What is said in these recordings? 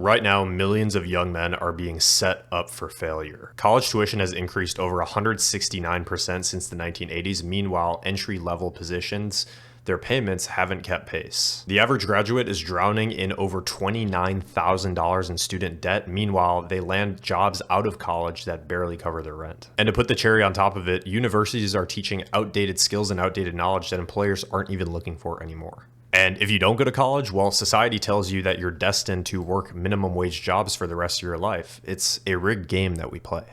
Right now, millions of young men are being set up for failure. College tuition has increased over 169% since the 1980s. Meanwhile, entry-level positions, their payments haven't kept pace. The average graduate is drowning in over $29,000 in student debt. Meanwhile, they land jobs out of college that barely cover their rent. And to put the cherry on top of it, universities are teaching outdated skills and outdated knowledge that employers aren't even looking for anymore. And if you don't go to college, well, society tells you that you're destined to work minimum wage jobs for the rest of your life. It's a rigged game that we play.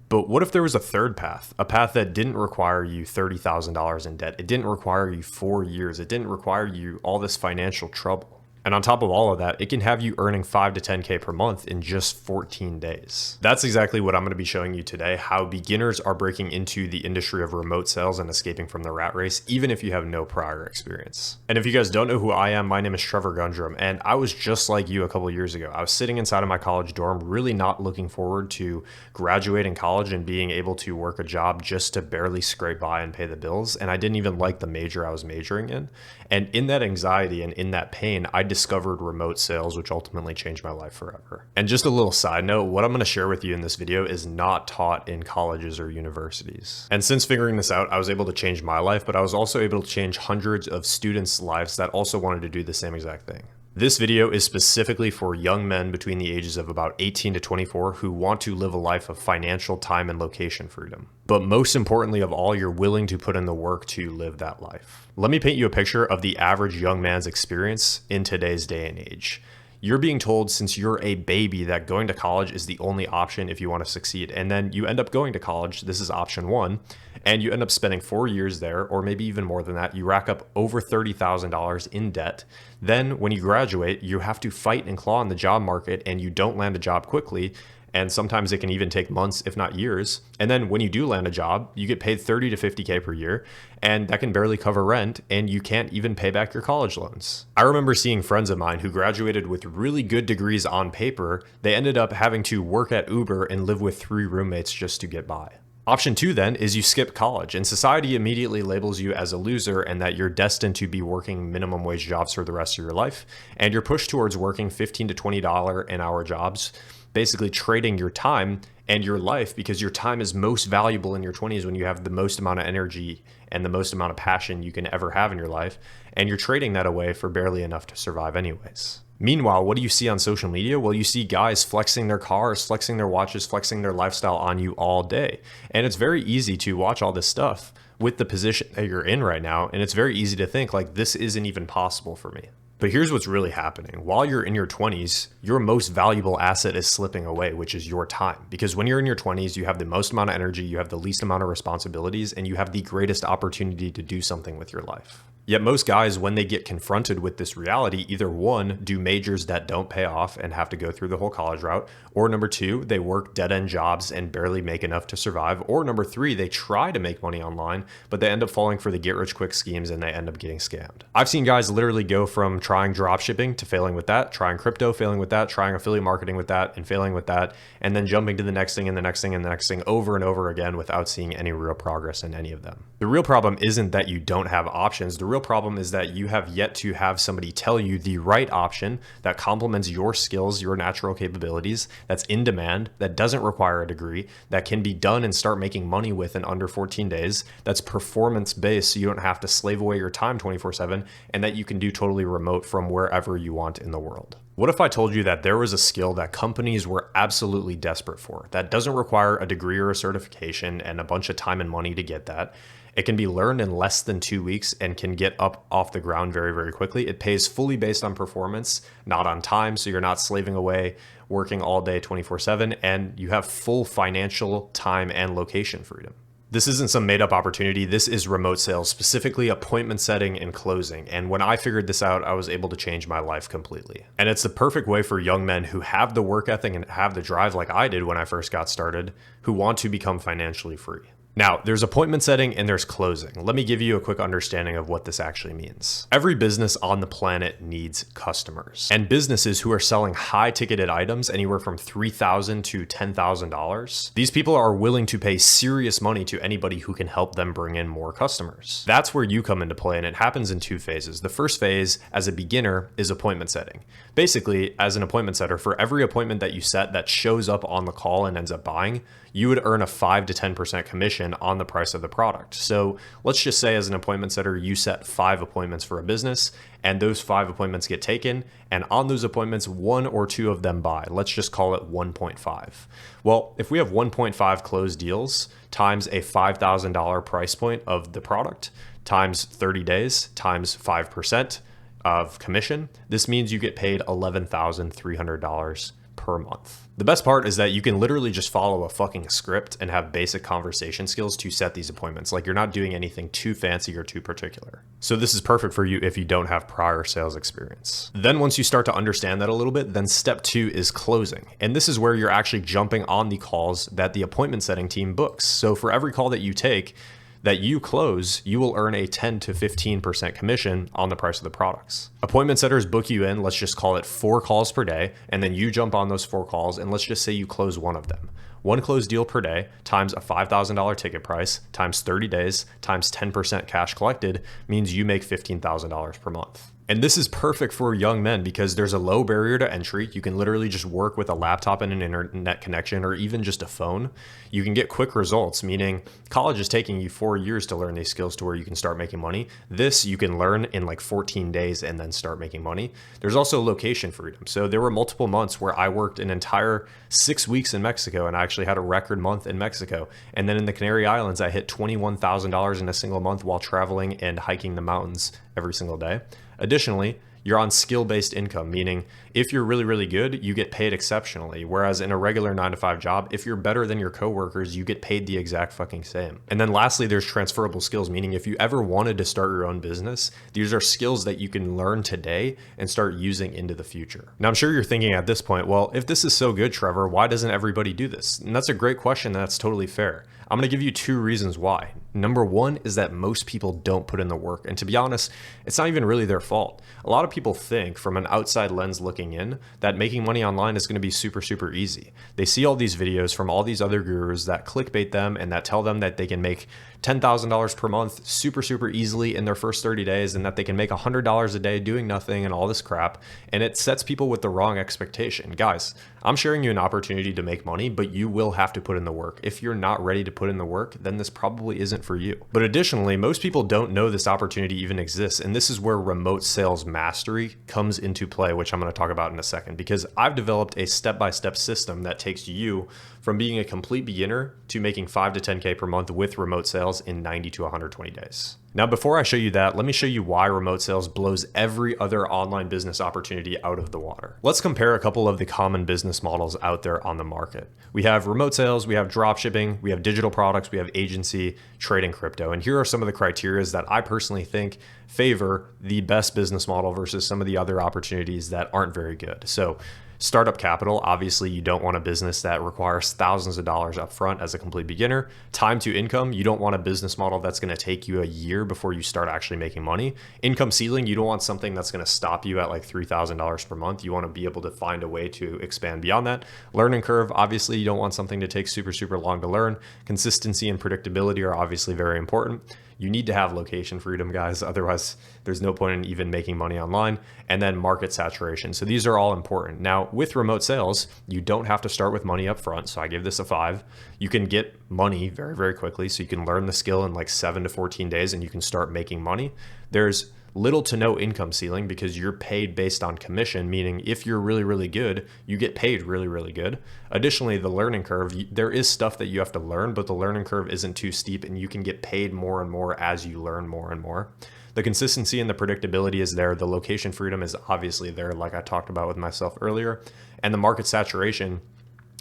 But what if there was a third path, a path that didn't require you $30,000 in debt? It didn't require you 4 years. It didn't require you all this financial trouble. And on top of all of that, it can have you earning 5 to 10K per month in just 14 days. That's exactly what I'm going to be showing you today, how beginners are breaking into the industry of remote sales and escaping from the rat race, even if you have no prior experience. And if you guys don't know who I am, my name is Trevor Gundrum, and I was just like you a couple of years ago. I was sitting inside of my college dorm, really not looking forward to graduating college and being able to work a job just to barely scrape by and pay the bills. And I didn't even like the major I was majoring in. And in that anxiety and in that pain, I discovered remote sales, which ultimately changed my life forever. And just a little side note, what I'm going to share with you in this video is not taught in colleges or universities. And since figuring this out, I was able to change my life, but I was also able to change hundreds of students' lives that also wanted to do the same exact thing. This video is specifically for young men between the ages of about 18 to 24 who want to live a life of financial, time, and location freedom. But most importantly of all, you're willing to put in the work to live that life. Let me paint you a picture of the average young man's experience in today's day and age. You're being told since you're a baby that going to college is the only option if you want to succeed. And then you end up going to college. This is option one. And you end up spending 4 years there, or maybe even more than that. You rack up over $30,000 in debt. Then when you graduate, you have to fight and claw in the job market and you don't land a job quickly. And sometimes it can even take months, if not years. And then when you do land a job, you get paid 30 to 50K per year, and that can barely cover rent, and you can't even pay back your college loans. I remember seeing friends of mine who graduated with really good degrees on paper. They ended up having to work at Uber and live with 3 roommates just to get by. Option 2 then is you skip college, and society immediately labels you as a loser and that you're destined to be working minimum wage jobs for the rest of your life, and you're pushed towards working $15 to $20 an hour jobs, basically trading your time and your life, because your time is most valuable in your 20s when you have the most amount of energy and the most amount of passion you can ever have in your life, and you're trading that away for barely enough to survive anyways. Meanwhile, what do you see on social media? Well, you see guys flexing their cars, flexing their watches, flexing their lifestyle on you all day. And it's very easy to watch all this stuff with the position that you're in right now, and it's very easy to think like this isn't even possible for me. But here's what's really happening. While you're in your 20s, your most valuable asset is slipping away, which is your time. Because when you're in your 20s, you have the most amount of energy, you have the least amount of responsibilities, and you have the greatest opportunity to do something with your life. Yet most guys, when they get confronted with this reality, either one, do majors that don't pay off and have to go through the whole college route, or number 2, they work dead-end jobs and barely make enough to survive, or number 3, they try to make money online, but they end up falling for the get-rich-quick schemes and they end up getting scammed. I've seen guys literally go from trying drop shipping to failing with that, trying crypto, failing with that, trying affiliate marketing with that, and failing with that, and then jumping to the next thing and the next thing and the next thing over and over again without seeing any real progress in any of them. The real problem isn't that you don't have options. The real problem is that you have yet to have somebody tell you the right option that complements your skills, your natural capabilities, that's in demand, that doesn't require a degree, that can be done and start making money with in under 14 days, that's performance-based so you don't have to slave away your time 24/7, and that you can do totally remote from wherever you want in the world. What if I told you that there was a skill that companies were absolutely desperate for, that doesn't require a degree or a certification and a bunch of time and money to get that? It can be learned in less than 2 weeks and can get up off the ground very, very quickly. It pays fully based on performance, not on time, so you're not slaving away, working all day 24/7, and you have full financial, time, and location freedom. This isn't some made up opportunity. This is remote sales, specifically appointment setting and closing. And when I figured this out, I was able to change my life completely. And it's the perfect way for young men who have the work ethic and have the drive like I did when I first got started, who want to become financially free. Now, there's appointment setting and there's closing. Let me give you a quick understanding of what this actually means. Every business on the planet needs customers, and businesses who are selling high ticketed items anywhere from $3,000 to $10,000. These people are willing to pay serious money to anybody who can help them bring in more customers. That's where you come into play, and it happens in two phases. The first phase, as a beginner, is appointment setting. Basically, as an appointment setter, for every appointment that you set that shows up on the call and ends up buying, you would earn a 5 to 10% commission on the price of the product. So let's just say as an appointment setter, you set 5 appointments for a business, and those 5 appointments get taken, and on those appointments, 1 or 2 of them buy. Let's just call it 1.5. Well, if we have 1.5 closed deals times a $5,000 price point of the product, times 30 days, times 5% of commission, this means you get paid $11,300 per month. The best part is that you can literally just follow a fucking script and have basic conversation skills to set these appointments. Like, you're not doing anything too fancy or too particular. So this is perfect for you if you don't have prior sales experience. Then once you start to understand that a little bit, then step 2 is closing. And this is where you're actually jumping on the calls that the appointment setting team books. So for every call that you take, that you close, you will earn a 10 to 15% commission on the price of the products. Appointment setters book you in, let's just call it 4 calls per day, and then you jump on those 4 calls, and let's just say you close 1 of them. 1 closed deal per day times a $5,000 ticket price times 30 days times 10% cash collected means you make $15,000 per month. And this is perfect for young men because there's a low barrier to entry. You can literally just work with a laptop and an internet connection or even just a phone. You can get quick results, meaning college is taking you 4 years to learn these skills to where you can start making money. This you can learn in like 14 days and then start making money. There's also location freedom. So there were multiple months where I worked an entire 6 weeks in Mexico, and I actually had a record month in Mexico. And then in the Canary Islands, I hit $21,000 in a single month while traveling and hiking the mountains every single day. Additionally, you're on skill-based income, meaning if you're really, really good, you get paid exceptionally. Whereas in a regular 9-to-5 job, if you're better than your coworkers, you get paid the exact fucking same. And then lastly, there's transferable skills, meaning if you ever wanted to start your own business, these are skills that you can learn today and start using into the future. Now, I'm sure you're thinking at this point, well, if this is so good, Trevor, why doesn't everybody do this? And that's a great question. That's totally fair. I'm going to give you 2 reasons why. Number 1 is that most people don't put in the work. And to be honest, it's not even really their fault. A lot of people think from an outside lens looking in that making money online is going to be super, super easy. They see all these videos from all these other gurus that clickbait them and that tell them that they can make $10,000 per month super, super easily in their first 30 days and that they can make $100 a day doing nothing and all this crap. And it sets people with the wrong expectation. Guys, I'm sharing you an opportunity to make money, but you will have to put in the work. If you're not ready to put in the work, then this probably isn't for you. But additionally, most people don't know this opportunity even exists. And this is where remote sales mastery comes into play, which I'm going to talk about in a second, because I've developed a step-by-step system that takes you from being a complete beginner to making 5 to 10K per month with remote sales in 90 to 120 days. Now, before I show you that, let me show you why remote sales blows every other online business opportunity out of the water. Let's compare a couple of the common business models out there on the market. We have remote sales, we have drop shipping, we have digital products, we have agency, trading crypto. And here are some of the criteria that I personally think favor the best business model versus some of the other opportunities that aren't very good. So startup capital, obviously you don't want a business that requires thousands of dollars up front as a complete beginner. Time to income, you don't want a business model that's going to take you a year before you start actually making money. Income ceiling, you don't want something that's going to stop you at like $3,000 per month. You want to be able to find a way to expand beyond that. Learning curve, obviously you don't want something to take super, super long to learn. Consistency and predictability are obviously very important. You need to have location freedom, guys. Otherwise, there's no point in even making money online. And then market saturation. So these are all important. Now, with remote sales, you don't have to start with money up front. So I give this a 5. You can get money very, very quickly. So you can learn the skill in like 7 to 14 days and you can start making money. There's little to no income ceiling because you're paid based on commission, meaning if you're really, really good, you get paid really, really good. Additionally, the learning curve, there is stuff that you have to learn, but the learning curve isn't too steep and you can get paid more and more as you learn more and more. The consistency and the predictability is there. The location freedom is obviously there, like I talked about with myself earlier. And the market saturation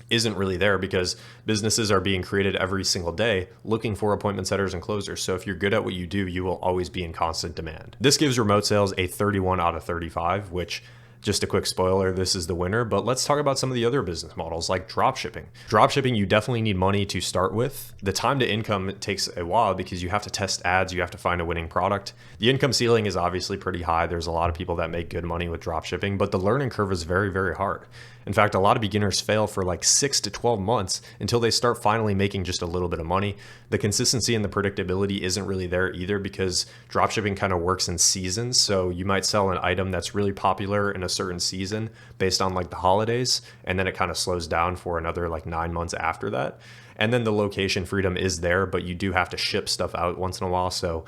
isn't really there because businesses are being created every single day looking for appointment setters and closers. So if you're good at what you do, you will always be in constant demand. This gives remote sales a 31 out of 35, which Just a quick spoiler, this is the winner, but let's talk about some of the other business models like dropshipping. Dropshipping, you definitely need money to start with. The time to income takes a while because you have to test ads, you have to find a winning product. The income ceiling is obviously pretty high. There's a lot of people that make good money with dropshipping, but the learning curve is very, very hard. In fact, a lot of beginners fail for like 6 to 12 months until they start finally making just a little bit of money. The consistency and the predictability isn't really there either because dropshipping kind of works in seasons. So you might sell an item that's really popular in a certain season based on like the holidays, and then it kind of slows down for another like 9 months after that. And then the location freedom is there, but you do have to ship stuff out once in a while. So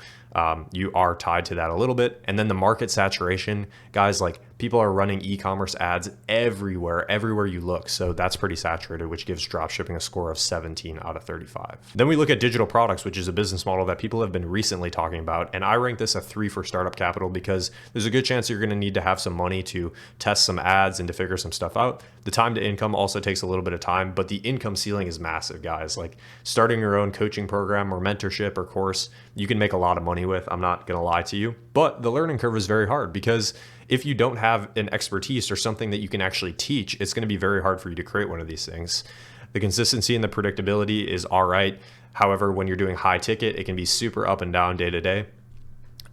you are tied to that a little bit. And then the market saturation, guys, like people are running e-commerce ads everywhere you look. So that's pretty saturated, which gives dropshipping a score of 17 out of 35. Then we look at digital products, which is a business model that people have been recently talking about. And I rank this a 3 for startup capital because there's a good chance you're going to need to have some money to test some ads and to figure some stuff out. The time to income also takes a little bit of time, but the income ceiling is massive, guys. Like starting your own coaching program or mentorship or course, you can make a lot of money with. I'm not going to lie to you, but the learning curve is very hard because if you don't have an expertise or something that you can actually teach, it's going to be very hard for you to create one of these things. The consistency and the predictability is all right. However, when you're doing high ticket, it can be super up and down day to day.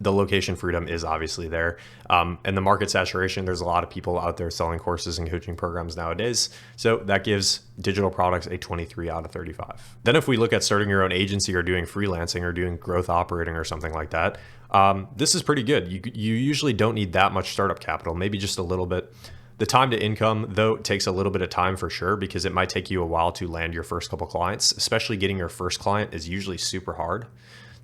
The location freedom is obviously there. And the market saturation, there's a lot of people out there selling courses and coaching programs nowadays. So that gives digital products a 23 out of 35. Then if we look at starting your own agency or doing freelancing or doing growth operating or something like that, this is pretty good. You usually don't need that much startup capital, maybe just a little bit. The time to income, though, takes a little bit of time for sure because it might take you a while to land your first couple clients, especially getting your first client is usually super hard.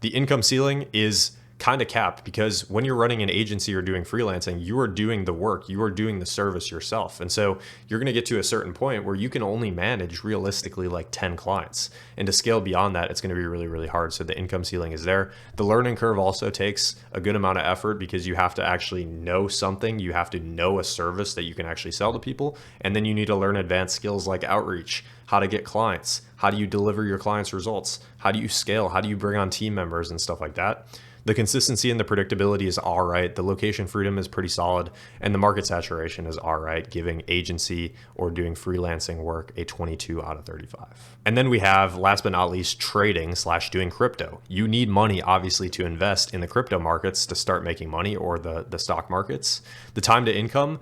The income ceiling is kind of capped because when you're running an agency or doing freelancing, you are doing the work, you are doing the service yourself. And so you're going to get to a certain point where you can only manage realistically like 10 clients. And to scale beyond that, it's going to be really, really hard. So the income ceiling is there. The learning curve also takes a good amount of effort because you have to actually know something. You have to know a service that you can actually sell to people. And then you need to learn advanced skills like outreach, how to get clients, how do you deliver your clients' results, how do you scale, how do you bring on team members and stuff like that. The consistency and the predictability is all right. The location freedom is pretty solid. And the market saturation is all right, giving agency or doing freelancing work a 22 out of 35. And then we have, last but not least, trading / doing crypto. You need money, obviously, to invest in the crypto markets to start making money or the stock markets. The time to income,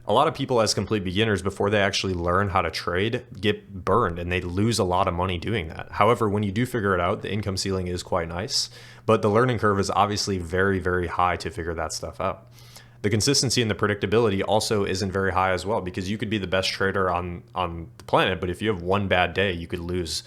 a lot of people as complete beginners, before they actually learn how to trade, get burned and they lose a lot of money doing that. However, when you do figure it out, the income ceiling is quite nice, but the learning curve is obviously very, very high to figure that stuff out. The consistency and the predictability also isn't very high as well because you could be the best trader on the planet, but if you have one bad day, you could lose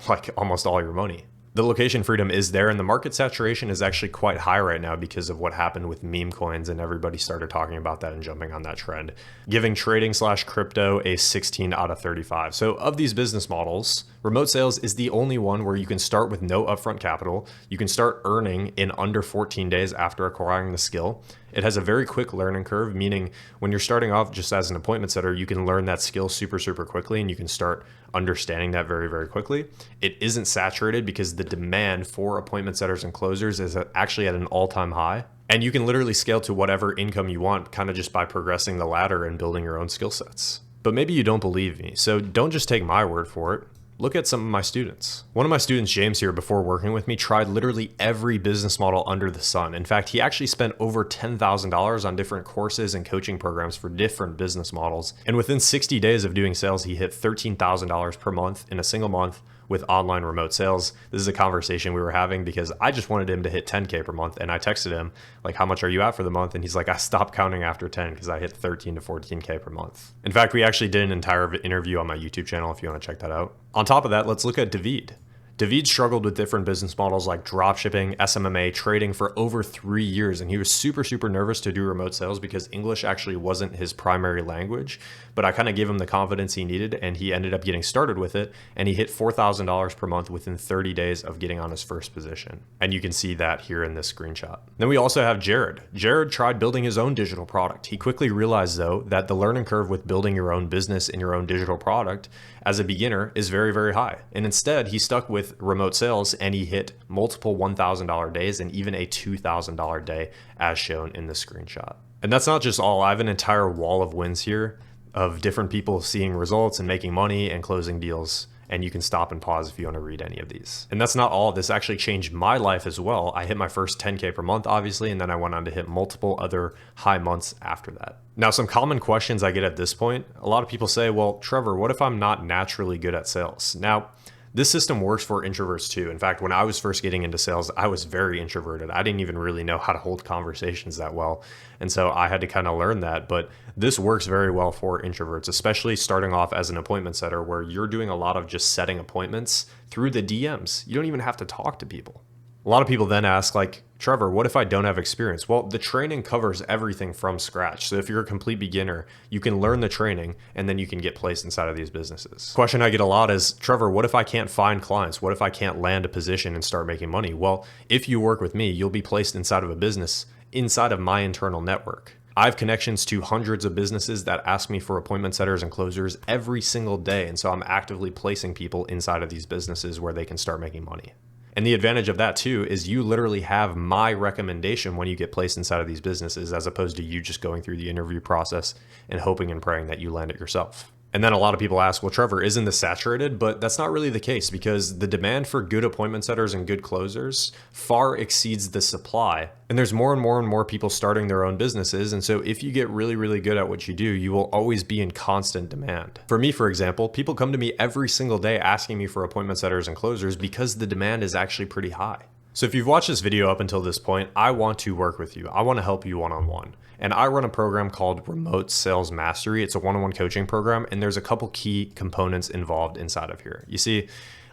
like almost all your money. The location freedom is there and the market saturation is actually quite high right now because of what happened with meme coins and everybody started talking about that and jumping on that trend, giving trading / crypto a 16 out of 35. So of these business models, remote sales is the only one where you can start with no upfront capital. You can start earning in under 14 days after acquiring the skill. It has a very quick learning curve, meaning when you're starting off just as an appointment setter, you can learn that skill super, super quickly and you can start understanding that very, very quickly. It isn't saturated because the demand for appointment setters and closers is actually at an all-time high. And you can literally scale to whatever income you want, kind of just by progressing the ladder and building your own skill sets. But maybe you don't believe me, so don't just take my word for it. Look at some of my students. One of my students, James here, before working with me, tried literally every business model under the sun. In fact, he actually spent over $10,000 on different courses and coaching programs for different business models. And within 60 days of doing sales, he hit $13,000 per month in a single month with online remote sales. This is a conversation we were having because I just wanted him to hit 10K per month. And I texted him like, how much are you at for the month? And he's like, I stopped counting after 10 because I hit 13 to 14K per month. In fact, we actually did an entire interview on my YouTube channel if you want to check that out. On top of that, let's look at David. David struggled with different business models like dropshipping, SMMA, trading for over 3 years. And he was super, super nervous to do remote sales because English actually wasn't his primary language. But I kind of gave him the confidence he needed and he ended up getting started with it. And he hit $4,000 per month within 30 days of getting on his first position. And you can see that here in this screenshot. Then we also have Jared. Jared tried building his own digital product. He quickly realized though that the learning curve with building your own business and your own digital product as a beginner is very, very high. And instead he stuck with remote sales and he hit multiple $1,000 days and even a $2,000 day as shown in the screenshot. And that's not just all. I have an entire wall of wins here of different people seeing results and making money and closing deals. And you can stop and pause if you want to read any of these. And that's not all. This actually changed my life as well. I hit my first 10K per month, obviously, and then I went on to hit multiple other high months after that. Now, some common questions I get at this point, a lot of people say, well, Trevor, what if I'm not naturally good at sales? Now, this system works for introverts too. In fact, when I was first getting into sales, I was very introverted. I didn't even really know how to hold conversations that well. And so I had to kind of learn that. But this works very well for introverts, especially starting off as an appointment setter where you're doing a lot of just setting appointments through the DMs. You don't even have to talk to people. A lot of people then ask, like, Trevor, what if I don't have experience? Well, the training covers everything from scratch. So if you're a complete beginner, you can learn the training and then you can get placed inside of these businesses. Question I get a lot is, Trevor, what if I can't find clients? What if I can't land a position and start making money? Well, if you work with me, you'll be placed inside of a business inside of my internal network. I have connections to hundreds of businesses that ask me for appointment setters and closers every single day. And so I'm actively placing people inside of these businesses where they can start making money. And the advantage of that too is you literally have my recommendation when you get placed inside of these businesses, as opposed to you just going through the interview process and hoping and praying that you land it yourself. And then a lot of people ask, well, Trevor, isn't this saturated? But that's not really the case, because the demand for good appointment setters and good closers far exceeds the supply. And there's more and more and more people starting their own businesses. And so if you get really, really good at what you do, you will always be in constant demand. For me, for example, people come to me every single day asking me for appointment setters and closers because the demand is actually pretty high. So if you've watched this video up until this point, I want to work with you. I want to help you one-on-one. And I run a program called Remote Sales Mastery. It's a one-on-one coaching program, and there's a couple key components involved inside of here. You see,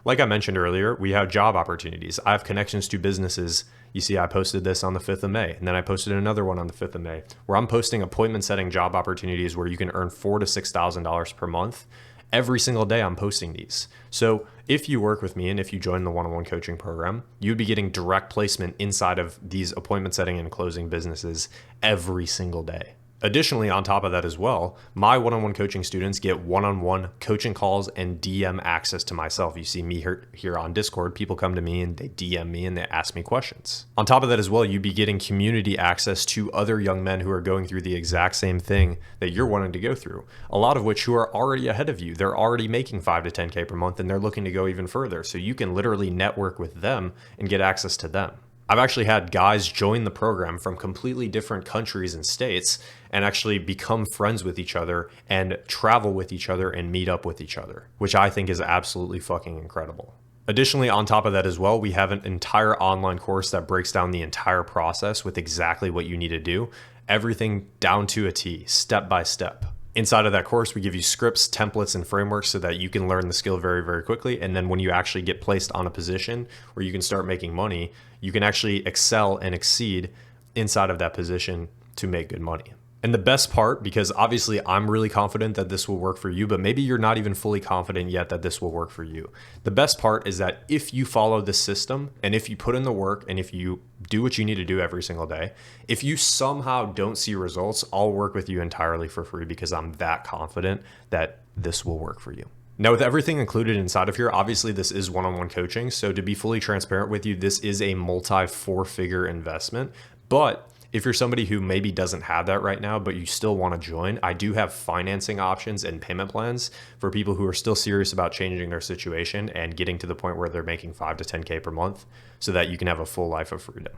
like I mentioned earlier, we have job opportunities. I have connections to businesses. You see, I posted this on the 5th of May, and then I posted another one on the 5th of May, where I'm posting appointment setting job opportunities where you can earn $4,000 to $6,000 per month. Every single day I'm posting these. So if you work with me and if you join the one-on-one coaching program, you'd be getting direct placement inside of these appointment setting and closing businesses every single day. Additionally, on top of that as well, my one-on-one coaching students get one-on-one coaching calls and DM access to myself. You see me here on Discord, people come to me and they DM me and they ask me questions. On top of that as well, you'd be getting community access to other young men who are going through the exact same thing that you're wanting to go through. A lot of which who are already ahead of you. They're already making 5 to 10K per month and they're looking to go even further. So you can literally network with them and get access to them. I've actually had guys join the program from completely different countries and states and actually become friends with each other and travel with each other and meet up with each other, which I think is absolutely fucking incredible. Additionally, on top of that as well, we have an entire online course that breaks down the entire process with exactly what you need to do, everything down to a T, step by step. Inside of that course, we give you scripts, templates, and frameworks so that you can learn the skill very, very quickly. And then when you actually get placed on a position where you can start making money, you can actually excel and exceed inside of that position to make good money. And the best part, because obviously I'm really confident that this will work for you, but maybe you're not even fully confident yet that this will work for you. The best part is that if you follow this system and if you put in the work and if you do what you need to do every single day, if you somehow don't see results, I'll work with you entirely for free because I'm that confident that this will work for you. Now, with everything included inside of here, obviously this is one-on-one coaching. So to be fully transparent with you, this is a multi-4-figure investment, but if you're somebody who maybe doesn't have that right now, but you still want to join, I do have financing options and payment plans for people who are still serious about changing their situation and getting to the point where they're making 5 to 10K per month so that you can have a full life of freedom.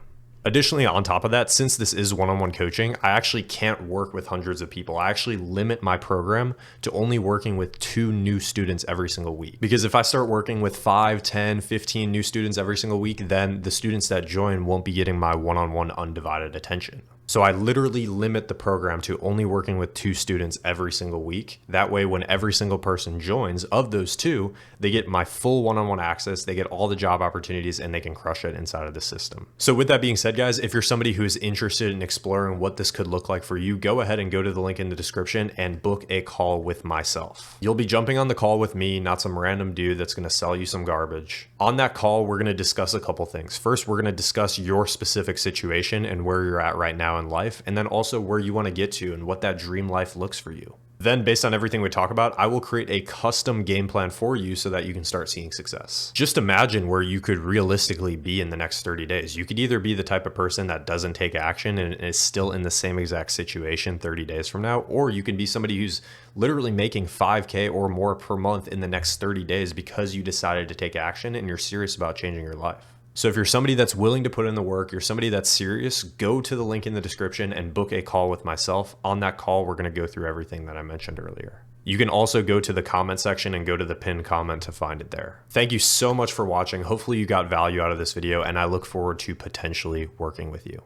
Additionally, on top of that, since this is one-on-one coaching, I actually can't work with hundreds of people. I actually limit my program to only working with 2 new students every single week. Because if I start working with 5, 10, 15 new students every single week, then the students that join won't be getting my one-on-one undivided attention. So I literally limit the program to only working with 2 students every single week. That way, when every single person joins, of those 2, they get my full one-on-one access, they get all the job opportunities, and they can crush it inside of the system. So with that being said, guys, if you're somebody who's interested in exploring what this could look like for you, go ahead and go to the link in the description and book a call with myself. You'll be jumping on the call with me, not some random dude that's going to sell you some garbage. On that call, we're going to discuss a couple things. First, we're going to discuss your specific situation and where you're at right now in life, and then also where you want to get to and what that dream life looks for you. Then based on everything we talk about, I will create a custom game plan for you so that you can start seeing success. Just imagine where you could realistically be in the next 30 days. You could either be the type of person that doesn't take action and is still in the same exact situation 30 days from now, or you can be somebody who's literally making 5K or more per month in the next 30 days because you decided to take action and you're serious about changing your life. So if you're somebody that's willing to put in the work, you're somebody that's serious, go to the link in the description and book a call with myself. On that call, we're going to go through everything that I mentioned earlier. You can also go to the comment section and go to the pinned comment to find it there. Thank you so much for watching. Hopefully you got value out of this video, and I look forward to potentially working with you.